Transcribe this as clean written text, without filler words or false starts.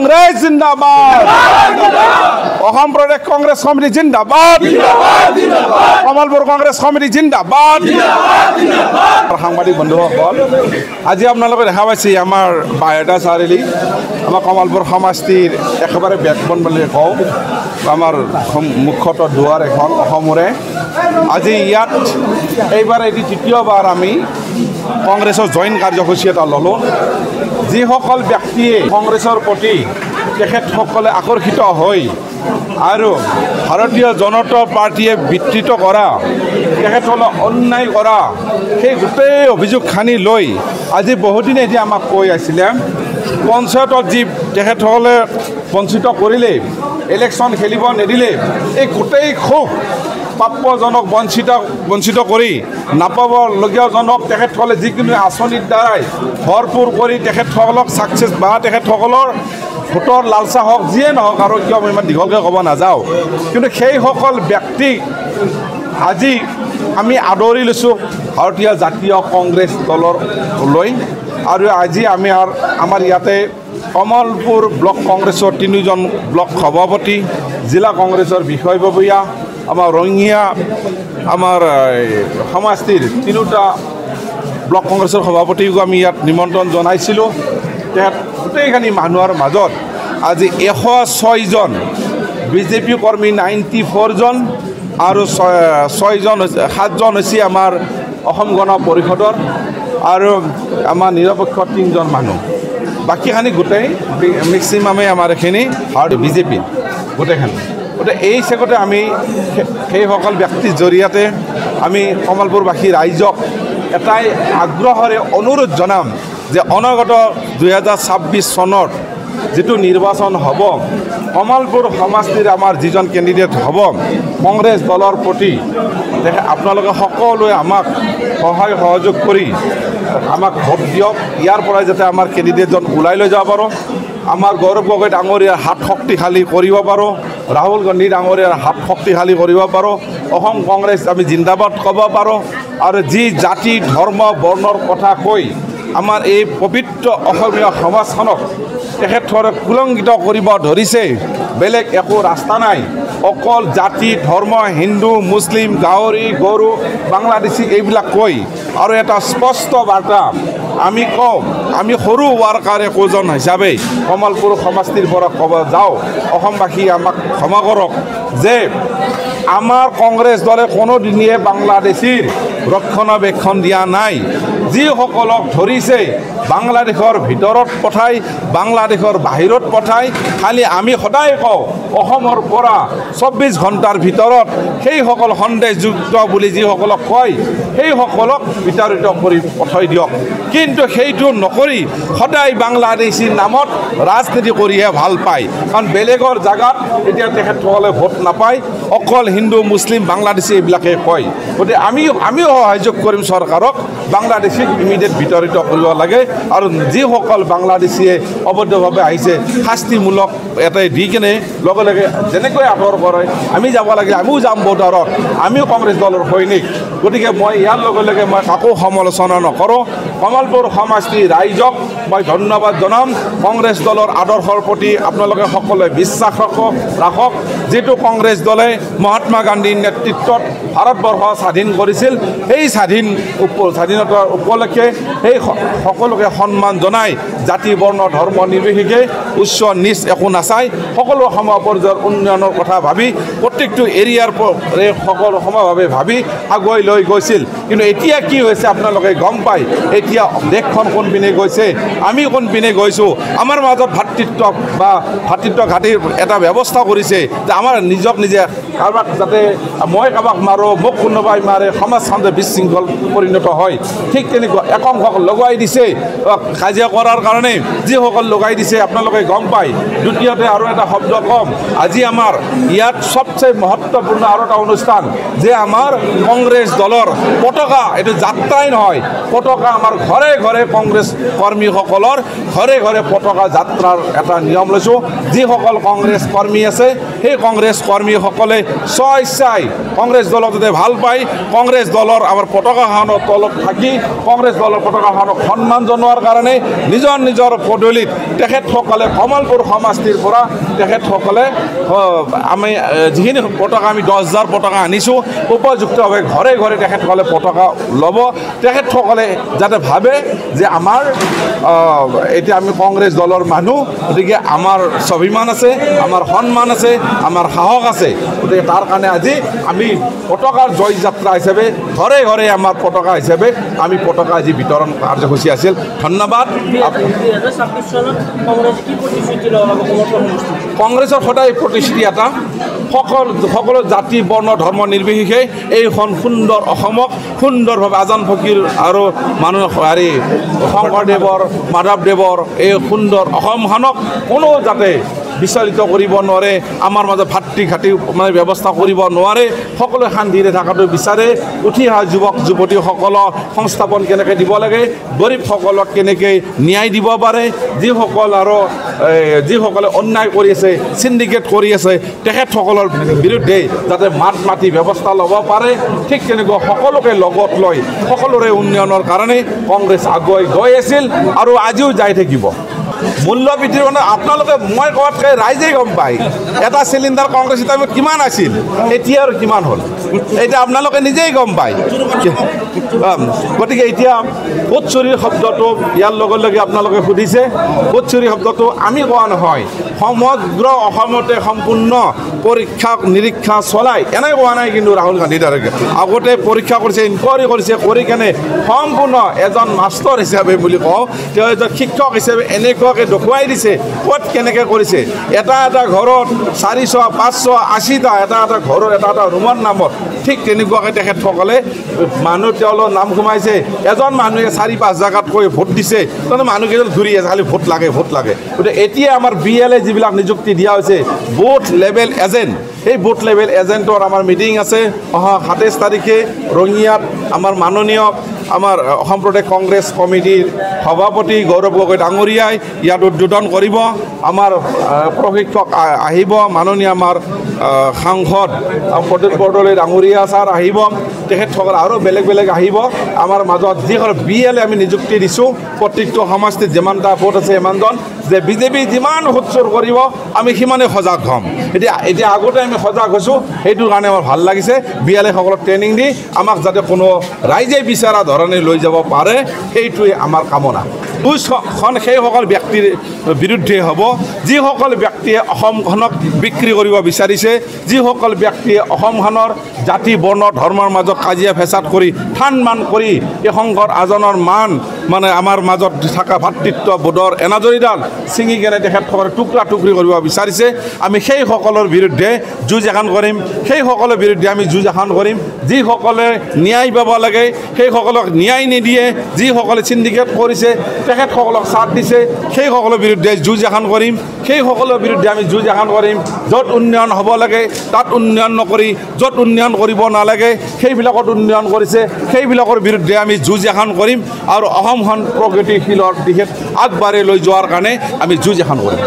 কংগ্ৰেস জিন্দাবাদ অসম প্ৰদেশ কংগ্ৰেস কমিটি জিন্দাবাদ কমলপুৰ কংগ্ৰেস কমিটি জিন্দাবাদ সাংবাদিক বন্ধুসকল আজি আপোনালোকে দেখা পাইছে আমাৰ বায়'ডাটা চাৰিআলি আমাৰ কমলপুৰ সমষ্টিৰ একেবাৰে বেকবন বুলি কওঁ আমাৰ মুখ্যতঃ দুৱাৰ এখন অসমৰে আজি ইয়াত এইবাৰ এটি তৃতীয়বাৰ আমি কংগ্ৰেছৰ জইন কাৰ্যসূচী এটা ল'লোঁ যিসকল ব্যক্তিয়ে কংগ্ৰেছৰ প্ৰতি তেখেতসকলে আকৰ্ষিত হৈ আৰু ভাৰতীয় জনতা পাৰ্টিয়ে বিকৃত কৰা তেখেতসকলক অন্যায় কৰা সেই গোটেই অভিযোগ খানি লৈ আজি বহুদিনে এতিয়া আমাক কৈ আছিলে পঞ্চায়তত যি তেখেতসকলে বঞ্চিত কৰিলে ইলেকশ্যন খেলিব নিদিলে এই গোটেই ক্ষোভ প্ৰাপ্যজনক বঞ্চিত কৰি নাপাবলগীয়াজনক তেখেতসকলে যিকোনো আঁচনিৰ দ্বাৰাই ভৰপূৰ কৰি তেখেতসকলক ছাকচেছ বা তেখেতসকলৰ ভোটৰ লালচা হওক যিয়ে নহওক আৰু কিয় মই ইমান দীঘলকৈ ক'ব নাযাওঁ কিন্তু সেইসকল ব্যক্তিক আজি আমি আদৰি লৈছোঁ ভাৰতীয় জাতীয় কংগ্ৰেছ দলৰ লৈ আৰু আজি আমি আমাৰ ইয়াতে কমলপুৰ ব্লক কংগ্ৰেছৰ 3জন ব্লক সভাপতি জিলা কংগ্ৰেছৰ বিষয়ববীয়া আমাৰ ৰঙিয়া আমাৰ সমষ্টিৰ 3টা ব্লক কংগ্ৰেছৰ সভাপতিকো আমি ইয়াত নিমন্ত্ৰণ জনাইছিলোঁ তেখেত গোটেইখিনি মানুহৰ মাজত আজি 106জন বিজেপি কৰ্মী 94 জন আৰু 7জন হৈছে আমাৰ অসম গণ পৰিষদৰ আৰু আমাৰ নিৰপেক্ষ 3জন মানুহ বাকীখিনি গোটেই মেক্সিমামে আমাৰ এইখিনি বিজেপি গোটেইখিনি গতিকে এই চেগতে আমি সেইসকল ব্যক্তিৰ জৰিয়তে আমি কমলপুৰবাসী ৰাইজক এটাই আগ্ৰহেৰে অনুৰোধ জনাম যে অনাগত 2026 চনত যেটো নিৰ্বাচন হ'ব কমলপুৰ সমষ্টিৰ আমাৰ যিজন কেণ্ডিডেট হ'ব কংগ্ৰেছ দলৰ প্ৰতি আপোনালোকে সকলোৱে আমাক সহায় সহযোগ কৰি আমাক ভোট দিয়ক ইয়াৰ পৰাই যাতে আমাৰ কেণ্ডিডেটজন ওলাই লৈ যাব পাৰোঁ আমাৰ গৌৰৱ গগৈ ডাঙৰীয়াৰ হাত শক্তিশালী কৰিব পাৰোঁ ৰাহুল গান্ধী ডাঙৰীয়াৰ হাত শক্তিশালী কৰিব পাৰোঁ অসম কংগ্ৰেছ আমি জিন্দাবাদ ক'ব পাৰোঁ আৰু যি জাতি ধৰ্ম বৰ্ণৰ কথা কৈ আমাৰ এই পবিত্ৰ অসমীয়া সমাজখনক তেখেতসকলে কুলংঘিত কৰিব ধৰিছে বেলেগ একো ৰাস্তা নাই অকল জাতি ধৰ্ম হিন্দু মুছলিম গাঁৱৰী গৰু বাংলাদেশী এইবিলাক কৈ আৰু এটা স্পষ্ট বাৰ্তা আমি কওঁ আমি সৰু ৱাৰ্কাৰ একোজন হিচাপে কমলপুৰ সমষ্টিৰ পৰা ক'ব যাওঁ অসমবাসী আমাক ক্ষমা কৰক যে আমাৰ কংগ্ৰেছ দলে কোনোদিনে বাংলাদেশীৰ ৰক্ষণাবেক্ষণ দিয়া নাই যিসকলক ধৰিছে বাংলাদেশৰ ভিতৰত পঠাই বাংলাদেশৰ বাহিৰত পঠাই খালি আমি সদায় কওঁ অসমৰ পৰা 24 ঘণ্টাৰ ভিতৰত সেইসকল সন্দেহযুক্ত বুলি যিসকলক কয় সেইসকলক বিতাড়িত কৰি পঠাই দিয়ক কিন্তু সেইটো নকৰি সদায় বাংলাদেশীৰ নামত ৰাজনীতি কৰিহে ভাল পায় কাৰণ বেলেগৰ জাগাত এতিয়া তেখেতসকলে ভোট নাপায় অকল হিন্দু মুছলিম বাংলাদেশী এইবিলাকে কয় গতিকে আমিও সহযোগ কৰিম চৰকাৰক বাংলাদেশীক ইমিডিয়েট বিতৰিত কৰিব লাগে আৰু যিসকল বাংলাদেশীয়ে অবৈধভাৱে আহিছে শাস্তিমূলক এটাই দি কিনে লগে লগে যেনেকৈ আঁতৰ কৰে আমি যাব লাগে আমিও যাম বৰ্ডাৰত আমিও কংগ্ৰেছ দলৰ সৈনিক গতিকে মই ইয়াৰ লগে লগে মই কাকো সমালোচনা নকৰোঁ কমলপুৰ সমষ্টি ৰাইজক মই ধন্যবাদ জনাম কংগ্ৰেছ দলৰ আদৰ্শৰ প্ৰতি আপোনালোকে সকলোৱে বিশ্বাস ৰাখক যিটো কংগ্ৰেছ দলে মহাত্মা গান্ধীৰ নেতৃত্বত ভাৰতবৰ্ষ স্বাধীন কৰিছিল সেই স্বাধীনতাৰ উপলক্ষে সেই সকলোকে সন্মান জনাই জাতি বৰ্ণ ধৰ্ম নিৰ্বিশেষে উচ্চ নিচ একো নাচাই সকলো সম পৰ্যায়ৰ উন্নয়নৰ কথা ভাবি প্ৰত্যেকটো এৰিয়াৰ সকলো সমভাৱে ভাবি আগুৱাই লৈ গৈছিল কিন্তু এতিয়া কি হৈছে আপোনালোকে গম পায় এতিয়া দেশখন কোনপিনে গৈছে আমি কোনপিনে গৈছোঁ আমাৰ মাজত ভাতৃত্ব ঘাটিৰ এটা ব্যৱস্থা কৰিছে যে আমাৰ নিজক নিজে কাৰোবাক যাতে মই কাৰোবাক মাৰোঁ মোক কোনোবাই মাৰে সমাজখন যে বিশৃংখল পৰিণত হয় ঠিক তেনেকুৱা একাংশক লগাই দিছে কাজিয়া কৰাৰ কাৰণে যিসকল লগাই দিছে আপোনালোকে গম পায় দ্বিতীয়তে আৰু এটা শব্দ কম আজি আমাৰ ইয়াত সবচেয়ে মহত্বপূৰ্ণ আৰু এটা অনুষ্ঠান যে আমাৰ কংগ্ৰেছ দলৰ পতাকা এইটো যাত্ৰাই নহয় পতাকা আমাৰ ঘৰে ঘৰে কংগ্ৰেছ কৰ্মীসকলৰ ঘৰে ঘৰে পতাকা যাত্ৰাৰ এটা নিয়ম লৈছোঁ যিসকল কংগ্ৰেছ কৰ্মী আছে সেই কংগ্ৰেছ কৰ্মীসকলে স্বইচ্ছাই কংগ্ৰেছ দলক যাতে ভাল পায় কংগ্ৰেছ দলৰ আমাৰ পতাকাখনৰ তলত থাকি কংগ্ৰেছ দলৰ পতাকাখনক সন্মান জনোৱাৰ কাৰণে নিজৰ নিজৰ পদূলিত তেখেতসকলে কমলপুৰ সমষ্টিৰ পৰা তেখেতসকলে আমি যিখিনি পতাকা আমি 10,000 পতাকা আনিছোঁ উপযুক্তভাৱে ঘৰে ঘৰে তেখেতসকলে পতাকা ল'ব তেখেতসকলে যাতে ভাবে যে আমাৰ এতিয়া আমি কংগ্ৰেছ দলৰ মানুহ গতিকে আমাৰ স্বাভিমান আছে আমাৰ সন্মান আছে আমাৰ সাহস আছে গতিকে তাৰ কাৰণে আজি আমি পতাকাৰ জয় যাত্ৰা হিচাপে ঘৰে ঘৰে আমাৰ পতাকা হিচাপে আমি পতাকা আজি বিতৰণ কাৰ্যসূচী আছিল ধন্যবাদ কংগ্ৰেছৰ সদায় প্ৰতিশ্ৰুতি এটা সকলো জাতি বৰ্ণ ধৰ্ম নিৰ্বিশেষে এইখন সুন্দৰ অসমক সুন্দৰভাৱে আজান ফকীৰ আৰু মানুহ হেৰি শংকৰদেৱৰ মাধৱদেৱৰ এই সুন্দৰ অসমখনক কোনো যাতে বিচলিত কৰিব নোৱাৰে আমাৰ মাজত ভাতৃ ঘাটি মানে ব্যৱস্থা কৰিব নোৱাৰে সকলোৱে শান্তিৰে থকাটো বিচাৰে উঠি অহা যুৱক যুৱতীসকলক সংস্থাপন কেনেকৈ দিব লাগে গৰীবসকলক কেনেকৈ ন্যায় দিব পাৰে যিসকলে অন্যায় কৰি আছে চিণ্ডিকেট কৰি আছে তেখেতসকলৰ বিৰুদ্ধে যাতে মাত মাতি ব্যৱস্থা ল'ব পাৰে ঠিক তেনেকৈ সকলোকে লগত লৈ সকলোৰে উন্নয়নৰ কাৰণে কংগ্ৰেছ আগুৱাই গৈ আছিল আৰু আজিও যাই থাকিব মূল্য বৃদ্ধিৰ মানে আপোনালোকে মই কোৱাতকৈ ৰাইজেই গম পায় এটা চিলিণ্ডাৰ কংগ্ৰেছ টাইমত কিমান আছিল এতিয়া আৰু কিমান হ'ল এতিয়া আপোনালোকে নিজেই গম পায় গতিকে এতিয়া ভোট চুৰিৰ শব্দটো ইয়াৰ লগে লগে আপোনালোকে সুধিছে ভোট চুৰি শব্দটো আমি কোৱা নহয় সমগ্ৰ অসমতে সম্পূৰ্ণ পৰীক্ষা নিৰীক্ষা চলাই এনে কোৱা নাই কিন্তু ৰাহুল গান্ধী ডাইৰেক্ট আগতে পৰীক্ষা কৰিছে ইনকুৱাৰী কৰিছে কৰি কেনে সম্পূৰ্ণ এজন মাষ্টৰ হিচাপে বুলি কওঁ তেওঁ এজন শিক্ষক হিচাপে এনেকুৱাকৈ দেখুৱাই দিছে ক'ত কেনেকৈ কৰিছে এটা এটা ঘৰত 400 500 80টা এটা এটা ঘৰৰ এটা এটা ৰুমৰ নামত ঠিক তেনেকুৱাকৈ তেখেতসকলে মানুহ তেওঁলোকৰ নাম সোমাইছে এজন মানুহে 4-5 জেগাত কৈ ভোট দিছে তাৰমানে মানুহকেইজন ঘূৰি আছে খালি ভোট লাগে গতিকে এতিয়া আমাৰ BLA যিবিলাক নিযুক্তি দিয়া হৈছে বুথ লেভেল এজেণ্ট এই বুথ লেভেল এজেণ্টৰ আমাৰ মিটিং আছে অহা 27 তাৰিখে ৰঙিয়াত আমাৰ মাননীয় আমাৰ অসম প্ৰদেশ কংগ্ৰেছ কমিটিৰ সভাপতি গৌৰৱ গগৈ ডাঙৰীয়াই ইয়াত উদ্বোধন কৰিব আমাৰ প্ৰশিক্ষক আহিব মাননীয় আমাৰ সাংসদ প্ৰদ্যুৎ বৰদলৈ ডাঙৰীয়া ছাৰ আহিব তেখেতসকল আৰু বেলেগ বেলেগ আহিব আমাৰ মাজত যিসকল BLA আমি নিযুক্তি দিছোঁ প্ৰত্যেকটো সমষ্টিত যিমানটা ভোট আছে সিমানজন যে বিজেপি যিমান সুৎসৰ কৰিব আমি সিমানে সজাগ হ'ম এতিয়া আগতে আমি সজাগ হৈছোঁ সেইটো কাৰণে আমাৰ ভাল লাগিছে BLA সকলক ট্ৰেইনিং দি আমাক যাতে কোনো ৰাইজে বিচৰা ধৰণে লৈ যাব পাৰে সেইটোৱে আমাৰ কামনা বুজখন সেইসকল ব্যক্তিৰ বিৰুদ্ধে হ'ব যিসকল ব্যক্তিয়ে অসমখনক বিক্ৰী কৰিব বিচাৰিছে যিসকল ব্যক্তিয়ে অসমখনৰ জাতি বৰ্ণ ধৰ্মৰ মাজত কাজিয়া ফেচাদ কৰি থান মান কৰি এই সংঘৰ আজনৰ মান মানে আমাৰ মাজত থকা ভাতৃত্ববোধৰ এনাজৰীডাল ছিঙি কেনে তেখেতসকলে টুকুৰা টুকুৰি কৰিব বিচাৰিছে আমি সেইসকলৰ বিৰুদ্ধে যুঁজ এখন কৰিম সেইসকলৰ বিৰুদ্ধে আমি যুঁজ এখন কৰিম যিসকলে ন্যায় পাব লাগে সেইসকলক ন্যায় নিদিয়ে যিসকলে চিণ্ডিকেট কৰিছে তেখেতসকলক চাথ দিছে সেইসকলৰ বিৰুদ্ধে যুঁজ এখন কৰিম সেইসকলৰ বিৰুদ্ধে আমি যুঁজ এখন কৰিম য'ত উন্নয়ন হ'ব লাগে তাত উন্নয়ন নকৰি য'ত উন্নয়ন কৰিব নালাগে সেইবিলাকত উন্নয়ন কৰিছে সেইবিলাকৰ বিৰুদ্ধে আমি যুঁজ এখন কৰিম আৰু অসমখন প্ৰগতিশীলৰ দিশে আগবাঢ়ি লৈ যোৱাৰ কাৰণে আমি যুঁজ এখন কৰিম